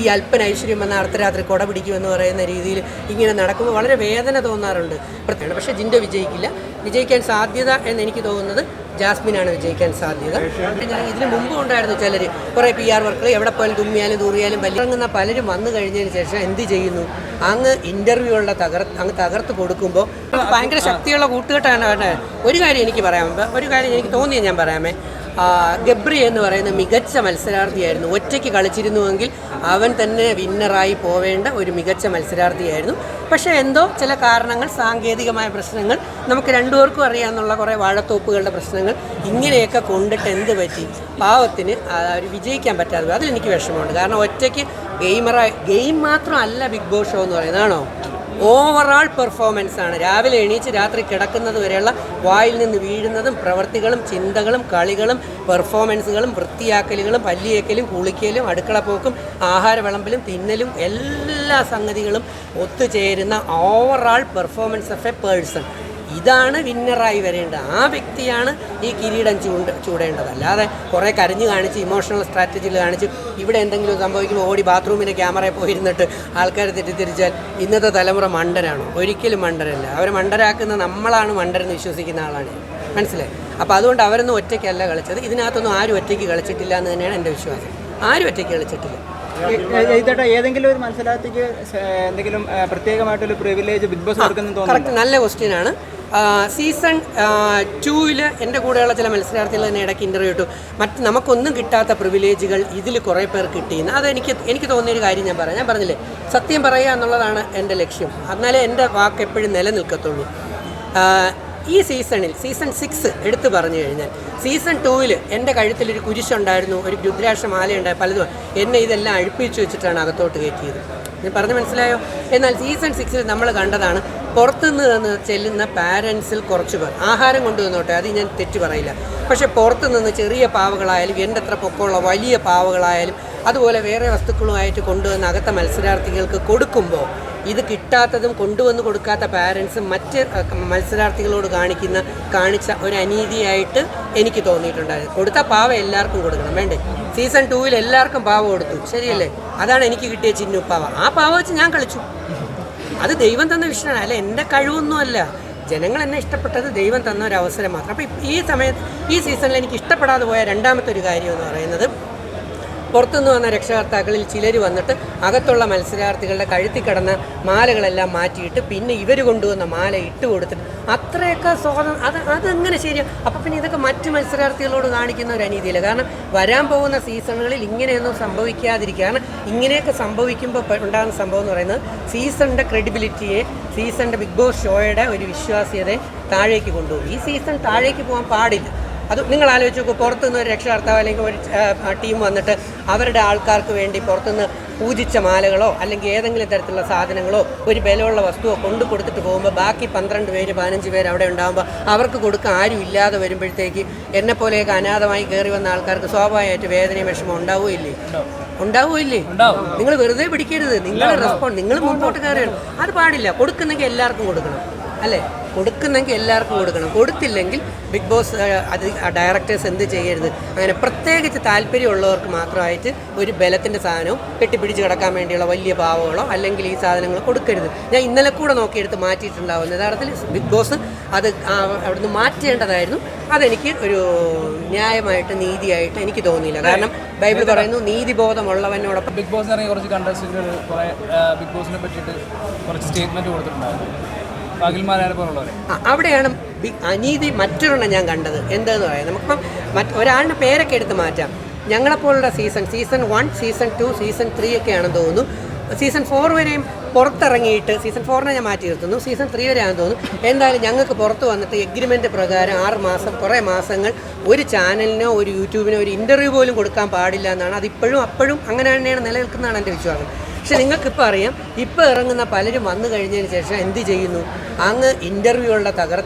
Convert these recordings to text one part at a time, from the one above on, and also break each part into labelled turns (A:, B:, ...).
A: ഈ അല്പന ഐശ്വര്യം വന്ന അർദ്ധരാത്രി കൊട പിടിക്കുമെന്ന് പറയുന്ന രീതിയിൽ ഇങ്ങനെ നടക്കുമ്പോൾ വളരെ വേദന തോന്നാറുണ്ട്. പക്ഷേ ജിൻഡോ വിജയിക്കാൻ സാധ്യത എന്ന് എനിക്ക് തോന്നുന്നത് ജാസ്മിനാണ് വിജയിക്കാൻ സാധ്യത. ഇതിന് മുമ്പ് ഉണ്ടായിരുന്നു ചിലർ കുറേ PR വർക്കുകൾ എവിടെ പോയാലും തുമ്മിയാലും തൂറിയാലും ഇറങ്ങുന്ന പലരും വന്നു കഴിഞ്ഞതിന് ശേഷം എന്ത് ചെയ്യുന്നു, അങ്ങ് ഇൻ്റർവ്യൂകളുടെ തകർത്ത് കൊടുക്കുമ്പോൾ ഭയങ്കര ശക്തിയുള്ള കൂട്ടുകെട്ടാണ്. ഒരു കാര്യം എനിക്ക് തോന്നിയത് ഞാൻ പറയാമേ. ഗബ്രി എന്ന് പറയുന്ന മികച്ച മത്സരാർത്ഥിയായിരുന്നു. ഒറ്റയ്ക്ക് കളിച്ചിരുന്നുവെങ്കിൽ അവൻ തന്നെ വിന്നറായി പോവേണ്ട ഒരു മികച്ച മത്സരാർത്ഥിയായിരുന്നു. പക്ഷേ എന്തോ ചില കാരണങ്ങൾ, സാങ്കേതികമായ പ്രശ്നങ്ങൾ, നമുക്ക് രണ്ടുപേർക്കും അറിയാമെന്നുള്ള കുറേ വാഴത്തോപ്പുകളുടെ പ്രശ്നങ്ങൾ ഇങ്ങനെയൊക്കെ കൊണ്ടിട്ട് എന്ത് പറ്റി പാവത്തിന് വിജയിക്കാൻ പറ്റാതെ. അതിലെനിക്ക് വിഷമമുണ്ട്. കാരണം ഒറ്റയ്ക്ക് ഗെയിം മാത്രമല്ല ബിഗ് ബോസ് ഷോ എന്ന് പറയുന്നതാണോ, ഓവറാൾ പെർഫോമൻസ് ആണ്. രാവിലെ എണീച്ച് രാത്രി കിടക്കുന്നത് വരെയുള്ള വായിൽ നിന്ന് വീഴുന്നതും പ്രവൃത്തികളും ചിന്തകളും കളികളും പെർഫോമൻസുകളും വൃത്തിയാക്കലുകളും പല്ലിയേക്കലും കുളിക്കലും അടുക്കളപ്പോക്കും ആഹാര വിളമ്പലും തിന്നലും എല്ലാ സംഗതികളും ഒത്തുചേരുന്ന overall performance of A person. ഇതാണ് വിന്നറായി വരേണ്ടത്. ആ വ്യക്തിയാണ് ഈ കിരീടം ചൂടേണ്ടത്. അല്ലാതെ കുറേ കരഞ്ഞു കാണിച്ച് ഇമോഷണൽ സ്ട്രാറ്റജിയിൽ കാണിച്ച് ഇവിടെ എന്തെങ്കിലും സംഭവിക്കുമ്പോൾ ഓടി ബാത്റൂമിൻ്റെ ക്യാമറയിൽ പോയിരുന്നിട്ട് ആൾക്കാരെ തെറ്റിദ്ധരിച്ചാൽ ഇന്നത്തെ തലമുറ മണ്ടരാണോ? ഒരിക്കലും മണ്ടരല്ല. അവരെ മണ്ടരാക്കുന്ന നമ്മളാണ് മണ്ടരെന്ന് വിശ്വസിക്കുന്ന ആളാണ്. മനസ്സിലായി? അപ്പോൾ അതുകൊണ്ട് അവരൊന്നും ഒറ്റയ്ക്കല്ല കളിച്ചത്. ഇതിനകത്തൊന്നും ആരും ഒറ്റയ്ക്ക് കളിച്ചിട്ടില്ല എന്ന് തന്നെയാണ് എൻ്റെ വിശ്വാസം. ആരും ഒറ്റയ്ക്ക് കളിച്ചിട്ടില്ല.
B: ഏതെങ്കിലും ഒരു മത്സരാർത്ഥിക്ക് എന്തെങ്കിലും പ്രത്യേകമായിട്ടൊരു പ്രിവിലേജ് ബിഗ് ബോസ് കൊടുക്കുന്നു തോന്നുന്നു?
A: കറക്റ്റ്, നല്ല ക്വസ്റ്റ്യനാണ്. സീസൺ 2 എൻ്റെ കൂടെയുള്ള ചില മത്സരാർത്ഥികൾ തന്നെ ഇടയ്ക്ക് ഇൻ്റർവ്യൂ ഇട്ടു. നമുക്കൊന്നും കിട്ടാത്ത പ്രിവിലേജുകൾ ഇതിൽ കുറേ പേർ കിട്ടിയെന്ന്. എനിക്ക് തോന്നിയൊരു കാര്യം ഞാൻ പറഞ്ഞില്ലേ, സത്യം പറയുക എന്നുള്ളതാണ് എൻ്റെ ലക്ഷ്യം. എന്നാലേ എൻ്റെ വാക്ക് എപ്പോഴും നിലനിൽക്കത്തുള്ളൂ. ഈ സീസൺ 6 എടുത്തു പറഞ്ഞു കഴിഞ്ഞാൽ സീസൺ 2 എൻ്റെ കഴുത്തിലൊരു കുരിശുണ്ടായിരുന്നു, ഒരു രുദ്രാക്ഷമാലയുണ്ടായി, പലതും എന്നെ ഇതെല്ലാം അഴിപ്പിച്ചു വെച്ചിട്ടാണ് അകത്തോട്ട് കയറ്റിയത്. ഞാൻ പറഞ്ഞ് മനസ്സിലായോ? എന്നാൽ സീസൺ 6 നമ്മൾ കണ്ടതാണ് പുറത്തുനിന്ന് ചെല്ലുന്ന പാരൻസിൽ കുറച്ച് പേർ ആഹാരം കൊണ്ടുവന്നോട്ടെ, അത് ഞാൻ തെറ്റ് പറയില്ല. പക്ഷേ പുറത്തുനിന്ന് ചെറിയ പാവകളായാലും എൻ്റെ അത്ര പൊക്കമുള്ള വലിയ പാവകളായാലും അതുപോലെ വേറെ വസ്തുക്കളുമായിട്ട് കൊണ്ടുവന്ന് അകത്ത മത്സരാർത്ഥികൾക്ക് കൊടുക്കുമ്പോൾ ഇത് കിട്ടാത്തതും കൊണ്ടുവന്ന് കൊടുക്കാത്ത പാരൻസ് മറ്റ് മത്സരാർത്ഥികളോട് കാണിച്ച ഒരു അനീതിയായിട്ട് എനിക്ക് തോന്നിയിട്ടുണ്ടായിരുന്നു. കൊടുത്ത പാവ എല്ലാവർക്കും കൊടുക്കണം, വേണ്ടേ? സീസൺ 2 എല്ലാവർക്കും പാവ കൊടുത്തു, ശരിയല്ലേ? അതാണ് എനിക്ക് കിട്ടിയ ചിന്നുപ്പാവ. ആ പാവ വെച്ച് ഞാൻ കളിച്ചു. അത് ദൈവം തന്ന വിഷയമാണ്, അല്ല എൻ്റെ കഴിവൊന്നുമല്ല. ജനങ്ങൾ എന്നെ ഇഷ്ടപ്പെട്ടത് ദൈവം തന്ന ഒരു അവസരം മാത്രം. അപ്പോൾ ഈ സീസണിൽ എനിക്ക് ഇഷ്ടപ്പെടാതെ പോയ രണ്ടാമത്തെ ഒരു കാര്യം എന്ന് പറയുന്നത്, പുറത്തുനിന്ന് വന്ന രക്ഷകർത്താക്കളിൽ ചിലർ വന്നിട്ട് അകത്തുള്ള മത്സരാർത്ഥികളുടെ കഴുത്തി കിടന്ന മാലകളെല്ലാം മാറ്റിയിട്ട് പിന്നെ ഇവർ കൊണ്ടുവന്ന മാല ഇട്ട് കൊടുത്തിട്ട് അത്രയൊക്കെ അതെങ്ങനെ ശരിയാണ്? അപ്പം പിന്നെ ഇതൊക്കെ മറ്റ് മത്സരാർത്ഥികളോട് കാണിക്കുന്ന ഒരു അനീതിയില്ല. കാരണം വരാൻ പോകുന്ന സീസണുകളിൽ ഇങ്ങനെയൊന്നും സംഭവിക്കാതിരിക്കുക. കാരണം ഇങ്ങനെയൊക്കെ സംഭവിക്കുമ്പോൾ ഉണ്ടാകുന്ന സംഭവം എന്ന് പറയുന്നത് സീസണിൻ്റെ ക്രെഡിബിലിറ്റിയെ, സീസണിൻ്റെ ബിഗ് ബോസ് ഷോയുടെ ഒരു വിശ്വാസ്യതയെ താഴേക്ക് കൊണ്ടുപോകും. ഈ സീസൺ താഴേക്ക് പോകാൻ പാടില്ല. അത് നിങ്ങൾ ആലോചിച്ച് നോക്കൂ. പുറത്തുനിന്ന് ഒരു രക്ഷകർത്താവ് അല്ലെങ്കിൽ ഒരു ടീം വന്നിട്ട് അവരുടെ ആൾക്കാർക്ക് വേണ്ടി പുറത്തുനിന്ന് പൂജിച്ച മാലകളോ അല്ലെങ്കിൽ ഏതെങ്കിലും തരത്തിലുള്ള സാധനങ്ങളോ ഒരു ബലമുള്ള വസ്തുവോ കൊടുത്തിട്ട് പോകുമ്പോൾ ബാക്കി 12 പേര് 15 പേര് അവിടെ ഉണ്ടാകുമ്പോൾ അവർക്ക് കൊടുക്കാൻ ആരും ഇല്ലാതെ വരുമ്പോഴത്തേക്ക് എന്നെപ്പോലെയൊക്കെ അനാഥമായി കയറി വന്ന ആൾക്കാർക്ക് സ്വാഭാവികമായിട്ട് വേദനയും വിഷമം ഉണ്ടാവുകയില്ലേ? നിങ്ങൾ വെറുതെ പിടിക്കരുത്. നിങ്ങൾ മുമ്പോട്ട് കയറിയാണ്. അത് പാടില്ല. കൊടുക്കുന്നെങ്കിൽ എല്ലാവർക്കും കൊടുക്കണം, അല്ലേ? കൊടുക്കുന്നെങ്കിൽ എല്ലാവർക്കും കൊടുക്കണം. കൊടുത്തില്ലെങ്കിൽ ബിഗ് ബോസ് ഡയറക്ടേഴ്സ് എന്ത് ചെയ്യരുത്, അങ്ങനെ പ്രത്യേകിച്ച് താല്പര്യമുള്ളവർക്ക് മാത്രമായിട്ട് ഒരു ബലത്തിൻ്റെ സാധനവും കെട്ടിപ്പിടിച്ച് കിടക്കാൻ വേണ്ടിയുള്ള വലിയ പാവകളോ അല്ലെങ്കിൽ ഈ സാധനങ്ങൾ കൊടുക്കരുത്. ഞാൻ ഇന്നലെ കൂടെ നോക്കിയെടുത്ത് മാറ്റിയിട്ടുണ്ടാവും. യഥാർത്ഥത്തിൽ ബിഗ് ബോസ് അത് അവിടുന്ന് മാറ്റേണ്ടതായിരുന്നു. അതെനിക്ക് ഒരു ന്യായമായിട്ട് നീതിയായിട്ട് എനിക്ക് തോന്നിയില്ല. കാരണം ബൈബിൾ പറയുന്നു നീതിബോധമുള്ളവനോടൊപ്പം.
C: ബിഗ് ബോസ് ഇറങ്ങിയ കുറച്ച് കണ്ടസ്റ്റന്റുകൾ ബിഗ് ബോസിനെ പറ്റിയിട്ട് കുറച്ച് സ്റ്റേറ്റ്മെന്റ് കൊടുത്തിട്ടുണ്ടായിരുന്നു.
A: അവിടെയാണ് അനീതി മറ്റൊരെണ്ണം ഞാൻ കണ്ടത്. എന്താന്ന് പറയാം, നമുക്കിപ്പം ഒരാളുടെ പേരൊക്കെ എടുത്ത് മാറ്റാം. ഞങ്ങളെപ്പോലുള്ള സീസൺ 1, സീസൺ 2, സീസൺ 3 ഒക്കെയാണെന്ന് തോന്നുന്നു. സീസൺ 4 വരെയും പുറത്തിറങ്ങിയിട്ട് സീസൺ 4 ഞാൻ മാറ്റി നിർത്തുന്നു. സീസൺ 3 വരെയാണെന്ന് തോന്നുന്നു. എന്തായാലും ഞങ്ങൾക്ക് പുറത്ത് വന്നിട്ട് എഗ്രിമെൻ്റ് പ്രകാരം 6 മാസം കുറേ മാസങ്ങൾ ഒരു ചാനലിനോ ഒരു യൂട്യൂബിനോ ഒരു ഇൻ്റർവ്യൂ പോലും കൊടുക്കാൻ പാടില്ല എന്നാണ്. അതിപ്പോഴും അപ്പോഴും അങ്ങനെ തന്നെയാണ് നിലനിൽക്കുന്നതാണ് എൻ്റെ വിശ്വാസം. പക്ഷെ നിങ്ങൾക്കിപ്പോൾ അറിയാം, ഇപ്പോൾ ഇറങ്ങുന്ന പലരും വന്നു കഴിഞ്ഞതിന് ശേഷം എന്ത് ചെയ്യുന്നു, അങ്ങ് ഇൻ്റർവ്യൂകളുടെ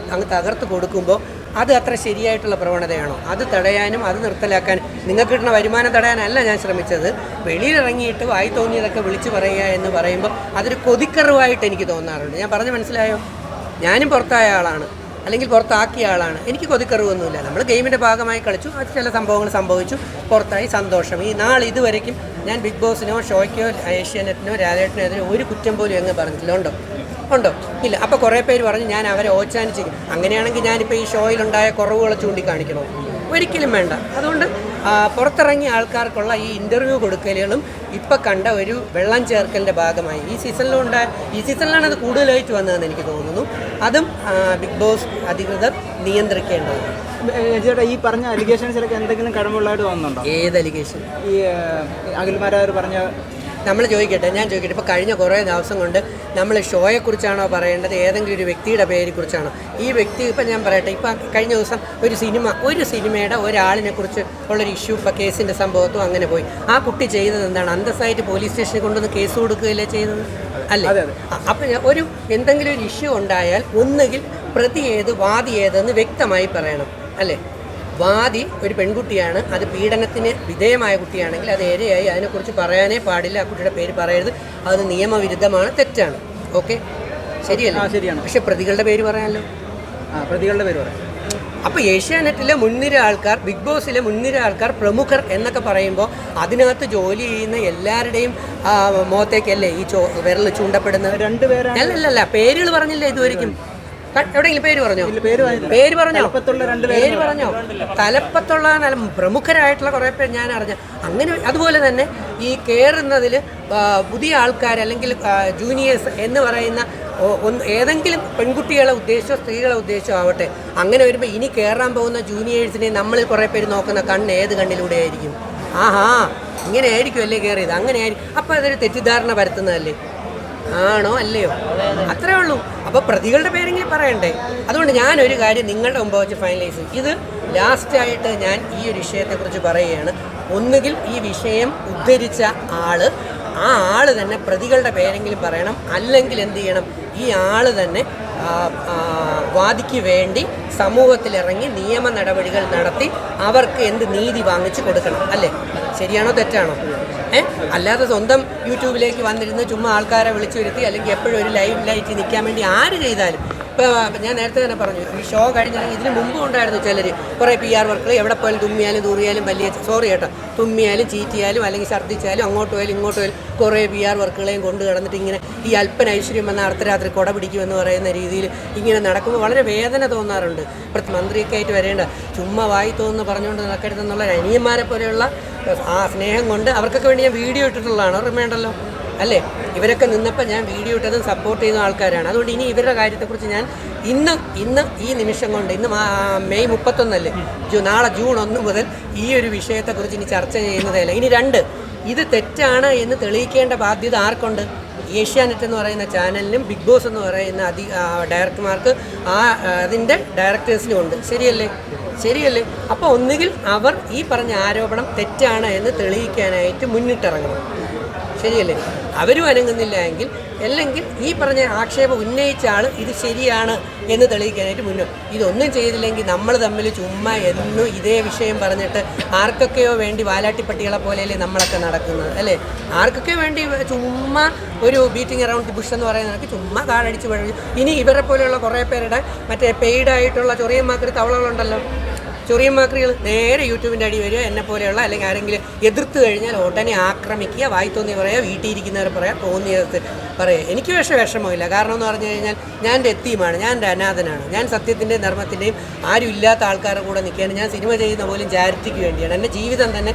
A: തകർത്ത് കൊടുക്കുമ്പോൾ അത് അത്ര ശരിയായിട്ടുള്ള പ്രവണതയാണോ? അത് തടയാനും അത് നിർത്തലാക്കാനും നിങ്ങൾക്ക് കിട്ടുന്ന വരുമാനം തടയാനല്ല ഞാൻ ശ്രമിച്ചത്. വെളിയിലിറങ്ങിയിട്ട് വായി തോന്നിയതൊക്കെ വിളിച്ചു പറയുക എന്ന് പറയുമ്പോൾ അതൊരു കൊതിക്കറിവായിട്ട് എനിക്ക് തോന്നാറുണ്ട്. ഞാൻ പറഞ്ഞ് മനസ്സിലായോ? ഞാനും പുറത്തായ ആളാണ്. അല്ലെങ്കിൽ പുറത്താക്കിയ ആളാണ്. എനിക്ക് കൊതിക്കറിവൊന്നുമില്ല. നമ്മൾ ഗെയിമിൻ്റെ ഭാഗമായി കളിച്ചു, അത് ചില സംഭവങ്ങൾ സംഭവിച്ചു, പുറത്തായി, സന്തോഷം. ഈ നാൾ ഇതുവരയ്ക്കും ഞാൻ ബിഗ് ബോസിനോ ഷോയ്ക്കോ ഏഷ്യാനെറ്റിനോ രാജേട്ടനോ അതിന് ഒരു കുറ്റം പോലും എങ്ങ് പറഞ്ഞിട്ടില്ല. ഉണ്ടോ? ഇല്ല. അപ്പോൾ കുറേ പേര് പറഞ്ഞു ഞാൻ അവരെ ഓച്ചാനിച്ചിരിക്കും. അങ്ങനെയാണെങ്കിൽ ഞാനിപ്പോൾ ഈ ഷോയിലുണ്ടായ കുറവുകളെ ചൂണ്ടിക്കാണിക്കണോ? ഒരിക്കലും വേണ്ട. അതുകൊണ്ട് പുറത്തിറങ്ങിയ ആൾക്കാർക്കുള്ള ഈ ഇൻ്റർവ്യൂ കൊടുക്കലുകളും ഇപ്പം കണ്ട ഒരു വെള്ളം ചേർക്കലിൻ്റെ ഭാഗമായി ഈ സീസണിലാണ് അത് കൂടുതലായിട്ട് വന്നതെന്ന് എനിക്ക് തോന്നുന്നു. അതും ബിഗ് ബോസ് അധികൃതർ നിയന്ത്രിക്കേണ്ടതാണ്.
B: ചേട്ടാ, ഈ പറഞ്ഞ അലിഗേഷൻസിലൊക്കെ എന്തെങ്കിലും കടമുള്ളതായിട്ട് തോന്നുന്നുണ്ടോ?
A: ഏത് അലിഗേഷൻ?
B: ഈ അഖിൽമാരാർ പറഞ്ഞ
A: ഞാൻ ചോദിക്കട്ടെ, ഇപ്പോൾ കഴിഞ്ഞ കുറേ ദിവസം കൊണ്ട് നമ്മൾ ഷോയെക്കുറിച്ചാണോ പറയേണ്ടത്, ഏതെങ്കിലും ഒരു വ്യക്തിയുടെ പേരെക്കുറിച്ചാണോ? ഈ വ്യക്തി ഇപ്പം ഞാൻ പറയട്ടെ, ഇപ്പം കഴിഞ്ഞ ദിവസം ഒരു സിനിമയുടെ ഒരാളിനെ കുറിച്ച് ഉള്ളൊരു ഇഷ്യൂ, ഇപ്പം കേസിൻ്റെ സംഭവത്തും അങ്ങനെ പോയി. ആ കുട്ടി ചെയ്തത് എന്താണ്? അന്തസ്സായിട്ട് പോലീസ് സ്റ്റേഷനിൽ കൊണ്ടുവന്ന് കേസ് കൊടുക്കുകയല്ലേ ചെയ്തത്, അല്ലേ? അപ്പം എന്തെങ്കിലും ഒരു ഇഷ്യൂ ഉണ്ടായാൽ ഒന്നുകിൽ പ്രതി ഏത് വാദി ഏതെന്ന് വ്യക്തമായി പറയണം, അല്ലേ? വാദി ഒരു പെൺകുട്ടിയാണ്, അത് പീഡനത്തിന് വിധേയമായ കുട്ടിയാണെങ്കിൽ അത് ഇരയായി, അതിനെക്കുറിച്ച് പറയാനേ പാടില്ല, ആ കുട്ടിയുടെ പേര് പറയരുത്, അത് നിയമവിരുദ്ധമാണ്, തെറ്റാണ്. ഓക്കെ, ശരിയല്ല?
B: ശരിയാണ്.
A: പക്ഷെ പ്രതികളുടെ പേര് പറയാമല്ലോ.
B: പ്രതികളുടെ പേര് പറയാം.
A: അപ്പോൾ ഏഷ്യാനെറ്റിലെ മുൻനിര ആൾക്കാർ, ബിഗ് ബോസിലെ മുൻനിര ആൾക്കാർ, പ്രമുഖർ എന്നൊക്കെ പറയുമ്പോൾ അതിനകത്ത് ജോലി ചെയ്യുന്ന എല്ലാവരുടെയും മുഖത്തേക്കല്ലേ ഈ വിരൽ ചൂണ്ടപ്പെടുന്നത്? അല്ലല്ല, പേരുകൾ പറഞ്ഞില്ല ഇതുവരെയ്ക്കും. എവിടെയെങ്കിലും പേര് പറഞ്ഞോ? തലപ്പത്തുള്ള പ്രമുഖരായിട്ടുള്ള കുറേ പേര് ഞാൻ അറിഞ്ഞ. അങ്ങനെ അതുപോലെ തന്നെ ഈ കയറുന്നതിൽ പുതിയ ആൾക്കാർ അല്ലെങ്കിൽ ജൂനിയേഴ്സ് എന്ന് പറയുന്ന ഏതെങ്കിലും പെൺകുട്ടികളെ ഉദ്ദേശിച്ചോ സ്ത്രീകളെ ഉദ്ദേശിച്ചോ ആവട്ടെ, അങ്ങനെ വരുമ്പോൾ ഇനി കയറാൻ പോകുന്ന ജൂനിയേഴ്സിനെ നമ്മളിൽ കുറേ പേര് നോക്കുന്ന കണ്ണ് ഏത് കണ്ണിലൂടെ ആയിരിക്കും? ഇങ്ങനെ ആയിരിക്കും അല്ലേ കയറിയത്, അങ്ങനെ ആയിരിക്കും. അപ്പോൾ അതൊരു തെറ്റിദ്ധാരണ പരത്തുന്നതല്ലേ? ആണോ അല്ലയോ? അത്രേ ഉള്ളൂ. അപ്പോൾ പ്രതികളുടെ പേരെങ്കിലും പറയണ്ടേ? അതുകൊണ്ട് ഞാനൊരു കാര്യം നിങ്ങളുടെ മുമ്പ് വെച്ച് ഫൈനലൈസ് ചെയ്യും. ഇത് ലാസ്റ്റായിട്ട് ഞാൻ ഈ ഒരു വിഷയത്തെക്കുറിച്ച് പറയുകയാണ്. ഒന്നുകിൽ ഈ വിഷയം ഉദ്ധരിച്ച ആ ആള് തന്നെ പ്രതികളുടെ പേരെങ്കിലും പറയണം, അല്ലെങ്കിൽ എന്ത് ചെയ്യണം, ഈ ആള് തന്നെ വാദിക്ക് വേണ്ടി സമൂഹത്തിലിറങ്ങി നിയമ നടപടികൾ നടത്തി അവർക്ക് എന്ത് നീതി വാങ്ങിച്ചു കൊടുക്കണം, അല്ലേ? ശരിയാണോ തെറ്റാണോ? അല്ലാതെ സ്വന്തം യൂട്യൂബിലേക്ക് വന്നിരുന്ന് ചുമ്മാ ആൾക്കാരെ വിളിച്ചു വരുത്തി അല്ലെങ്കിൽ എപ്പോഴും ഒരു ലൈറ്റ് നിൽക്കാൻ വേണ്ടി ആര് ചെയ്താലും. ഇപ്പോൾ ഞാൻ നേരത്തെ തന്നെ പറഞ്ഞു, ഈ ഷോ കഴിഞ്ഞിറങ്ങി ഇതിന് മുമ്പും ഉണ്ടായിരുന്നു ചിലർ കുറേ PR വർക്കുകൾ, എവിടെ പോയാലും തുമ്മിയാലും തൂറിയാലും തുമ്മിയാലും ചീറ്റിയാലും അല്ലെങ്കിൽ ഛർദ്ദിച്ചാലും അങ്ങോട്ട് പോയാലും ഇങ്ങോട്ട് പോയാലും കുറേ PR വർക്കുകളെയും കൊണ്ട് കിടന്നിട്ട് ഇങ്ങനെ ഈ അല്പന ഐശ്വര്യം വന്ന അർദ്ധരാത്രി കൊട പിടിക്കുമെന്ന് പറയുന്ന രീതിയിൽ ഇങ്ങനെ നടക്കുമ്പോൾ വളരെ വേദന തോന്നാറുണ്ട്. മന്ത്രിയൊക്കെ ആയിട്ട് വരേണ്ട, ചുമ്മാ വായി തോന്നുന്നു പറഞ്ഞുകൊണ്ട് നടക്കരുതെന്നുള്ള അനിയന്മാരെ പോലെയുള്ള ആ സ്നേഹം കൊണ്ട് അവർക്കൊക്കെ വേണ്ടി ഞാൻ വീഡിയോ ഇട്ടിട്ടുള്ളതാണ്, ഓർമ്മയുണ്ടല്ലോ, അല്ലേ? ഇവരൊക്കെ നിന്നപ്പോൾ ഞാൻ വീഡിയോ ഇട്ടതും സപ്പോർട്ട് ചെയ്യുന്ന ആൾക്കാരാണ്. അതുകൊണ്ട് ഇനി ഇവരുടെ കാര്യത്തെക്കുറിച്ച് ഞാൻ ഇന്ന് ഈ നിമിഷം കൊണ്ട്, ഇന്ന് മെയ് 31 നാളെ ജൂൺ 1 മുതൽ ഈ ഒരു വിഷയത്തെക്കുറിച്ച് ഇനി ചർച്ച ചെയ്യുന്നതല്ല. ഇനി 2, ഇത് തെറ്റാണ് എന്ന് തെളിയിക്കേണ്ട ബാധ്യത ആർക്കുണ്ട്? ഏഷ്യാനെറ്റ് എന്ന് പറയുന്ന ചാനലിനും ബിഗ് ബോസ് എന്ന് പറയുന്ന ഡയറക്ടർമാർക്ക് അതിൻ്റെ ഡയറക്ടേഴ്സിനും ഉണ്ട്. ശരിയല്ലേ? അപ്പോൾ ഒന്നുകിൽ അവർ ഈ പറഞ്ഞ ആരോപണം തെറ്റാണ് എന്ന് തെളിയിക്കാനായിട്ട് മുന്നിട്ടിറങ്ങണം. ശരിയല്ലേ? അവരും അനങ്ങുന്നില്ല എങ്കിൽ, അല്ലെങ്കിൽ ഈ പറഞ്ഞ ആക്ഷേപം ഉന്നയിച്ച ആൾ ഇത് ശരിയാണ് എന്ന് തെളിയിക്കാനായിട്ട് ഇതൊന്നും ചെയ്തില്ലെങ്കിൽ നമ്മൾ തമ്മിൽ ചുമ്മാ എന്നും ഇതേ വിഷയം പറഞ്ഞിട്ട് ആർക്കൊക്കെയോ വേണ്ടി വാലാട്ടിപ്പട്ടികളെ പോലെയല്ലേ നമ്മളൊക്കെ നടക്കുന്നത്, അല്ലേ? ആർക്കൊക്കെയോ വേണ്ടി ചുമ്മാ ഒരു ബീറ്റിംഗ് അറൗണ്ട് ദി ബുഷ് എന്ന് പറയുന്നതൊക്കെ ചുമ്മാ കാടടിച്ച് പഴഞ്ഞു. ഇനി ഇവരെ പോലെയുള്ള കുറേ പേരുടെ മറ്റേ പെയ്ഡായിട്ടുള്ള ചൊറിയന്മാക്കറി തവളകളുണ്ടല്ലോ, ചൊറിയന്മാക്രികൾ നേരെ യൂട്യൂബിൻ്റെ അടി വരിക, എന്നെ പോലെയുള്ള അല്ലെങ്കിൽ ആരെങ്കിലും എതിർത്ത് കഴിഞ്ഞാൽ ഉടനെ ആക്രമിക്കുക, വായി തോന്നി പറയുക, വീട്ടിൽ ഇരിക്കുന്നവരെ പറയുക, തോന്നിയത് പറയുക. എനിക്ക് വിഷമമില്ല. കാരണം എന്ന് പറഞ്ഞു കഴിഞ്ഞാൽ ഞാൻ എൻ്റെ എത്തിയുമാണ്, ഞാൻ എൻ്റെ അനാഥനാണ്, ഞാൻ സത്യത്തിൻ്റെയും ധർമ്മത്തിൻ്റെയും ആരും ഇല്ലാത്ത ആൾക്കാരുടെ കൂടെ നിൽക്കുകയാണ്. ഞാൻ സിനിമ ചെയ്യുന്ന പോലും ചാരിറ്റിക്ക് വേണ്ടിയാണ്. എൻ്റെ ജീവിതം തന്നെ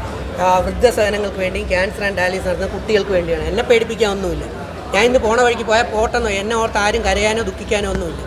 A: വൃദ്ധസദനങ്ങൾക്ക് വേണ്ടിയും ക്യാൻസർ ആൻഡ് ഡയാലിസിസ് നടത്തുന്ന കുട്ടികൾക്ക് വേണ്ടിയാണ്. എന്നെ പേടിപ്പിക്കാൻ ഒന്നുമില്ല. ഞാൻ ഇന്ന് പോണ വഴിക്ക് പോയാൽ പോട്ടെന്നോ എന്നെ ഓർത്ത് ആരും കരയാനോ ദുഃഖിക്കാനോ ഒന്നുമില്ല.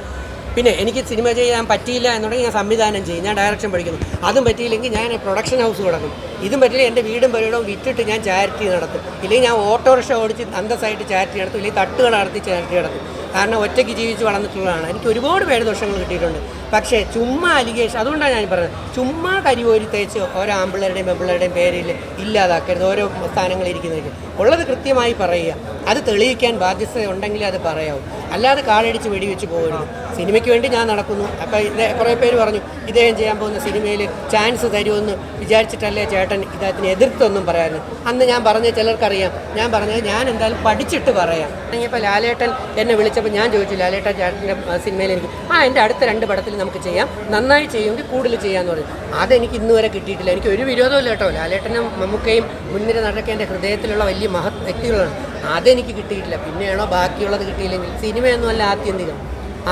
A: പിന്നെ എനിക്ക് സിനിമ ചെയ്യാൻ പറ്റിയില്ല എന്നുണ്ടെങ്കിൽ ഞാൻ സംവിധാനം ചെയ്യും, ഞാൻ ഡയറക്ഷൻ പഠിക്കുന്നു. അതും പറ്റിയില്ലെങ്കിൽ ഞാൻ പ്രൊഡക്ഷൻ ഹൗസ് തുടങ്ങും. ഇതും പറ്റില്ല എൻ്റെ വീടും പരിപാടിയും വിറ്റിട്ട് ഞാൻ ചാരിറ്റി നടത്തും. ഇല്ലെങ്കിൽ ഞാൻ ഓട്ടോറിക്ഷ ഓടിച്ച് അന്തസ്സായിട്ട് ചാരിറ്റി നടത്തും, ഇല്ലെങ്കിൽ തട്ടുകൾ നടത്തി ചാരിറ്റി നടത്തും. കാരണം ഒറ്റയ്ക്ക് ജീവിച്ച് വളർന്നിട്ടുള്ളതാണ്. എനിക്ക് ഒരുപാട് പേരുദോഷങ്ങൾ കിട്ടിയിട്ടുണ്ട്. പക്ഷേ ചുമ്മാ അലിഗേഷൻ, അതുകൊണ്ടാണ് ഞാൻ പറഞ്ഞത്, ചുമ്മാ കരിവോരി തേച്ച് ഓരോ ആമ്പിള്ളേരുടെയും പെമ്പിള്ളേരുടെയും പേരിൽ ഇല്ലാതാക്കരുത്. ഓരോ സ്ഥാനങ്ങളിൽ ഇരിക്കുന്നവർക്ക് ഉള്ളത് കൃത്യമായി പറയുക. അത് തെളിയിക്കാൻ ബാധ്യത ഉണ്ടെങ്കിൽ അത് പറയാവും. അല്ലാതെ കാലടിച്ച് വെടിവെച്ച് പോകരുത്. സിനിമയ്ക്ക് വേണ്ടി ഞാൻ നടക്കുന്നു. അപ്പോൾ കുറേ പേര് പറഞ്ഞു ഇദ്ദേഹം ചെയ്യാൻ പോകുന്ന സിനിമയിൽ ചാൻസ് തരുമെന്ന് വിചാരിച്ചിട്ടല്ലേ ചേട്ടൻ ഇദ്ദേഹത്തിന് എതിർത്തൊന്നും പറയാനും. അന്ന് ഞാൻ പറഞ്ഞ ചിലർക്കറിയാം, ഞാൻ പറഞ്ഞത് ഞാൻ എന്തായാലും പഠിച്ചിട്ട് പറയാം. ഇപ്പോൾ ലാലേട്ടൻ എന്നെ വിളിച്ചപ്പോൾ ഞാൻ ചോദിച്ചു, ലാലേട്ടൻ ചേട്ടൻ്റെ സിനിമയിൽ എനിക്ക് എൻ്റെ അടുത്ത 2 പടത്തിൽ നമുക്ക് ചെയ്യാം, നന്നായി ചെയ്യുമെങ്കിൽ കൂടുതൽ ചെയ്യാമെന്ന് പറഞ്ഞു. അതെനിക്ക് ഇന്ന് വരെ കിട്ടിയിട്ടില്ല. എനിക്ക് ഒരു വിരോധമില്ല കേട്ടോ, ലാലേട്ടനും മമ്മൂക്കയും മുൻനിര നടക്കെ എൻ്റെ ഹൃദയത്തിലുള്ള വലിയ മഹത് വ്യക്തികളാണ്. അതെനിക്ക് കിട്ടിയിട്ടില്ല. പിന്നെയാണോ ബാക്കിയുള്ളത് കിട്ടിയില്ലെങ്കിൽ സിനിമയൊന്നുമല്ല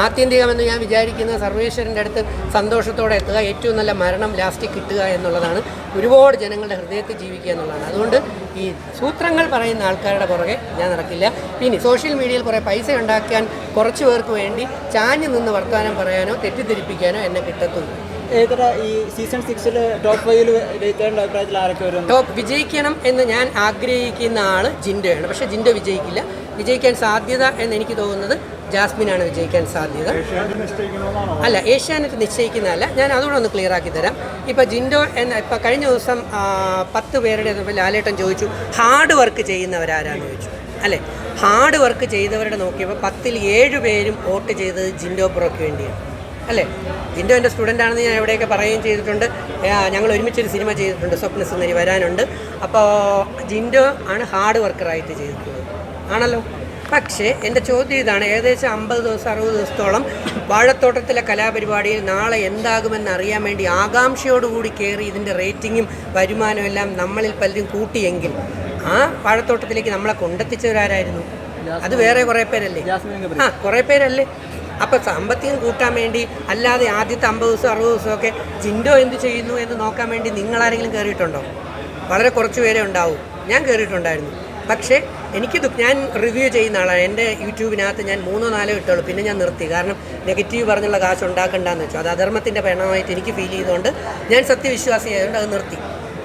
A: ആത്യന്തികമെന്ന് ഞാൻ വിചാരിക്കുന്ന സർവേശ്വരൻ്റെ അടുത്ത് സന്തോഷത്തോടെ എത്തുക, ഏറ്റവും നല്ല മരണം ലാസ്റ്റിൽ കിട്ടുക എന്നുള്ളതാണ്. ഒരുപാട് ജനങ്ങളുടെ ഹൃദയത്തിൽ ജീവിക്കുക എന്നുള്ളതാണ്. അതുകൊണ്ട് ഈ സൂത്രങ്ങൾ പറയുന്ന ആൾക്കാരുടെ പുറകെ ഞാൻ നടക്കില്ല. പിന്നെ സോഷ്യൽ മീഡിയയിൽ കുറേ പൈസ ഉണ്ടാക്കാൻ കുറച്ച് പേർക്ക് വേണ്ടി ചാഞ്ഞു നിന്ന് വർത്തമാനം പറയാനോ തെറ്റിദ്ധരിപ്പിക്കാനോ എന്നെ കിട്ടത്തുള്ളൂ.
B: ഈ സീസൺ 6 ടോപ്പ് 5 ജയിക്കാനുള്ള അഭിപ്രായത്തിൽ ആരൊക്കെ വരും?
A: ടോപ്പ് വിജയിക്കണം എന്ന് ഞാൻ ആഗ്രഹിക്കുന്ന ആൾ ജിൻഡോയാണ്. പക്ഷേ ജിൻഡോ വിജയിക്കില്ല. വിജയിക്കാൻ സാധ്യത എന്ന് എനിക്ക് തോന്നുന്നത് ജാസ്മിനാണ് വിജയിക്കാൻ സാധ്യത. അല്ല, ഏഷ്യാനെറ്റ് നിശ്ചയിക്കുന്നതല്ല. ഞാൻ അതുകൂടെ ഒന്ന് ക്ലിയർ ആക്കി തരാം. ഇപ്പോൾ ജിൻഡോ ഇപ്പോൾ കഴിഞ്ഞ ദിവസം 10 പേരുടെ ലാലേട്ടൻ ചോദിച്ചു ഹാർഡ് വർക്ക് ചെയ്യുന്നവരാരാന്ന് ചോദിച്ചു, അല്ലേ? ഹാർഡ് വർക്ക് ചെയ്തവരുടെ നോക്കിയപ്പോൾ 10ൽ 7 പേരും വോട്ട് ചെയ്തത് ജിൻഡോ ബ്രോയ്ക്ക് വേണ്ടിയാണ്, അല്ലേ? ജിൻഡോ എൻ്റെ സ്റ്റുഡൻ്റ് ആണെന്ന് ഞാൻ എവിടെയൊക്കെ പറയുകയും ചെയ്തിട്ടുണ്ട്. ഞങ്ങൾ ഒരുമിച്ചൊരു സിനിമ ചെയ്തിട്ടുണ്ട്, സ്വപ്നസുന്ദരി വരാനുണ്ട്. അപ്പോൾ ജിൻഡോ ആണ് ഹാർഡ് വർക്കറായിട്ട് ചെയ്തിട്ടുള്ളത്, ആണല്ലോ. പക്ഷേ എൻ്റെ ചോദ്യം ഇതാണ്, ഏകദേശം 50 ദിവസം 60 ദിവസത്തോളം വാഴത്തോട്ടത്തിലെ കലാപരിപാടിയിൽ നാളെ എന്താകുമെന്ന് അറിയാൻ വേണ്ടി ആകാംക്ഷയോടുകൂടി കയറി ഇതിൻ്റെ റേറ്റിങ്ങും വരുമാനവും എല്ലാം നമ്മളിൽ പലരും കൂട്ടിയെങ്കിൽ ആ വാഴത്തോട്ടത്തിലേക്ക് നമ്മളെ കൊണ്ടെത്തിച്ചവരാരായിരുന്നു? അത് വേറെ കുറേ പേരല്ലേ? കുറേ പേരല്ലേ? അപ്പോൾ സാമ്പത്തികം കൂട്ടാൻ വേണ്ടി അല്ലാതെ ആദ്യത്തെ 50 ദിവസം 60 ദിവസമൊക്കെ ജിൻഡോ എന്ത് ചെയ്യുന്നു എന്ന് നോക്കാൻ വേണ്ടി നിങ്ങളാരെങ്കിലും കയറിയിട്ടുണ്ടോ? വളരെ കുറച്ച് പേരെ ഉണ്ടാവും. ഞാൻ കയറിയിട്ടുണ്ടായിരുന്നു. പക്ഷേ ഞാൻ റിവ്യൂ ചെയ്യുന്ന ആളാണ്. എൻ്റെ യൂട്യൂബിനകത്ത് ഞാൻ 3-4 ഇട്ടുള്ളൂ, പിന്നെ ഞാൻ നിർത്തി. കാരണം നെഗറ്റീവ് പറഞ്ഞുള്ള കാശ് ഉണ്ടാക്കണ്ടെന്ന് വെച്ചു. അത് അധർമ്മത്തിൻ്റെ പരിണാമമായിട്ട് എനിക്ക് ഫീൽ ചെയ്തുകൊണ്ട് ഞാൻ സത്യവിശ്വാസിയായതുകൊണ്ട് അത് നിർത്തി,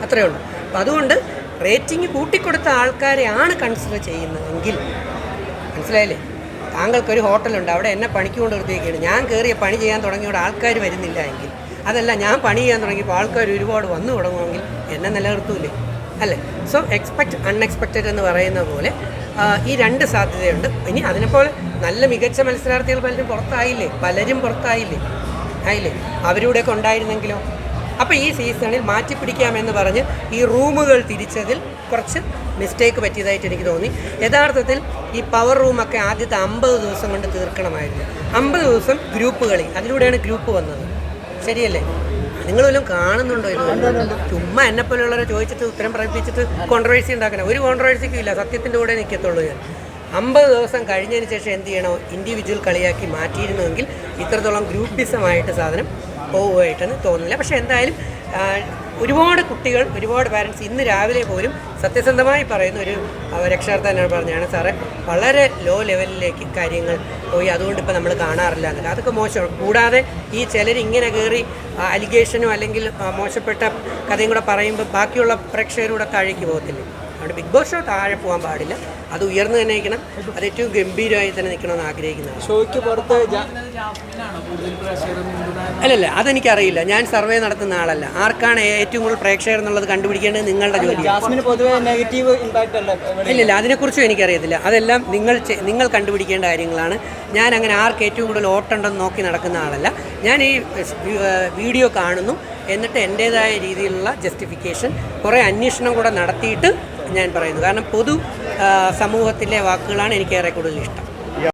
A: അത്രയേ ഉള്ളൂ. അപ്പം അതുകൊണ്ട് റേറ്റിംഗ് കൂട്ടിക്കൊടുത്ത ആൾക്കാരെയാണ് കൺസിഡർ ചെയ്യുന്നതെങ്കിൽ, മനസ്സിലായില്ലേ? താങ്കൾക്കൊരു ഹോട്ടലുണ്ട്, അവിടെ എന്നെ പണിക്ക് കൊണ്ട് നിർത്തിയേക്കാണ്. ഞാൻ കയറിയ പണി ചെയ്യാൻ തുടങ്ങിയോടെ ആൾക്കാർ വരുന്നില്ല എങ്കിൽ, അതല്ല ഞാൻ പണി ചെയ്യാൻ തുടങ്ങിയപ്പോൾ ആൾക്കാർ ഒരുപാട് വന്നു തുടങ്ങുമെങ്കിൽ എന്നെ നിലനിർത്തൂലേ, അല്ലേ? സോ എക്സ്പെക്റ്റ് അൺഎക്സ്പെക്റ്റഡ് എന്ന് പറയുന്ന പോലെ ഈ 2 സാധ്യതയുണ്ട്. ഇനി അതിനെപ്പോലെ നല്ല മികച്ച മത്സരാർത്ഥികൾ പലരും പുറത്തായില്ലേ? അവരൂടെയൊക്കെ ഉണ്ടായിരുന്നെങ്കിലോ? അപ്പോൾ ഈ സീസണിൽ മാറ്റിപ്പിടിക്കാമെന്ന് പറഞ്ഞ് ഈ റൂമുകൾ തിരിച്ചതിൽ കുറച്ച് മിസ്റ്റേക്ക് പറ്റിയതായിട്ട് എനിക്ക് തോന്നി. യഥാർത്ഥത്തിൽ ഈ പവർ റൂമൊക്കെ ആദ്യത്തെ 50 ദിവസം കൊണ്ട് തീർക്കണമായിരുന്നു. 50 ദിവസം ഗ്രൂപ്പ് കളി, അതിലൂടെയാണ് ഗ്രൂപ്പ് വന്നത്, ശരിയല്ലേ? നിങ്ങൾ വല്ലതും കാണുന്നുണ്ടോ? ഇത് ചുമ്മാ എന്നെപ്പോലുള്ളവരെ ചോദിച്ചിട്ട് ഉത്തരം പറയിപ്പിച്ചിട്ട് കോൺട്രവേഴ്സി ഉണ്ടാക്കണം. ഒരു കോൺട്രവേഴ്സിക്കും ഇല്ല, സത്യത്തിൻ്റെ കൂടെ നിൽക്കത്തുള്ളൂ ഞാൻ. 50 ദിവസം കഴിഞ്ഞതിന് ശേഷം എന്ത് ചെയ്യണോ, ഇൻഡിവിജ്വൽ കളിയാക്കി മാറ്റിയിരുന്നുവെങ്കിൽ ഇത്രത്തോളം ഗ്രൂപ്പിസമായിട്ട് സാധനം പോവുമായിട്ടെന്ന് തോന്നുന്നില്ല. പക്ഷേ എന്തായാലും ഒരുപാട് കുട്ടികൾ, ഒരുപാട് പാരൻസ് ഇന്ന് രാവിലെ പോലും സത്യസന്ധമായി പറയുന്ന ഒരു രക്ഷകർത്താവ് എന്നോട് പറഞ്ഞാണ്, സാറേ വളരെ ലോ ലെവലിലേക്ക് കാര്യങ്ങൾ പോയി, അതുകൊണ്ട് ഇപ്പോൾ നമ്മൾ കാണാറില്ല എന്നല്ല. അതൊക്കെ മോശമാണ്. കൂടാതെ ഈ ചിലർ ഇങ്ങനെ കയറി അലിഗേഷനോ അല്ലെങ്കിൽ മോശപ്പെട്ട കഥയും കൂടെ പറയുമ്പോൾ ബാക്കിയുള്ള പ്രേക്ഷകരൂടെ താഴേക്ക് പോകത്തില്ലേ? അതുകൊണ്ട് ബിഗ് ബോസ് ഷോ താഴെ പോകാൻ പാടില്ല, അത് ഉയർന്നു തന്നെ നിൽക്കണം, അത് ഏറ്റവും ഗംഭീരമായി തന്നെ നിൽക്കണമെന്ന് ആഗ്രഹിക്കുന്നതാണ്.
B: ഷോയ്ക്ക് പുറത്ത്
A: അല്ലല്ല, അതെനിക്കറിയില്ല. ഞാൻ സർവേ നടത്തുന്ന ആളല്ല. ആർക്കാണ് ഏറ്റവും കൂടുതൽ പ്രേക്ഷകർ എന്നുള്ളത് കണ്ടുപിടിക്കേണ്ടത് നിങ്ങളുടെ ജോലി.
B: ജാസ്മിന് പൊതുവെ നെഗറ്റീവ് ഇമ്പാക്റ്റ് അല്ല?
A: ഇല്ലില്ല, അതിനെക്കുറിച്ചും എനിക്കറിയത്തില്ല. അതെല്ലാം നിങ്ങൾ കണ്ടുപിടിക്കേണ്ട കാര്യങ്ങളാണ്. ഞാൻ അങ്ങനെ ആർക്ക് ഏറ്റവും കൂടുതൽ വോട്ടുണ്ടെന്ന് നോക്കി നടക്കുന്ന ആളല്ല. ഞാൻ ഈ വീഡിയോ കാണുന്നു, എന്നിട്ട് എൻ്റേതായ രീതിയിലുള്ള ജസ്റ്റിഫിക്കേഷൻ കുറേ അന്വേഷണം കൂടെ നടത്തിയിട്ട് ഞാൻ പറയുന്നു. കാരണം സമൂഹത്തിലെ വാക്കുകളാണ് എനിക്ക് ഏറെ കൂടുതൽ ഇഷ്ടം.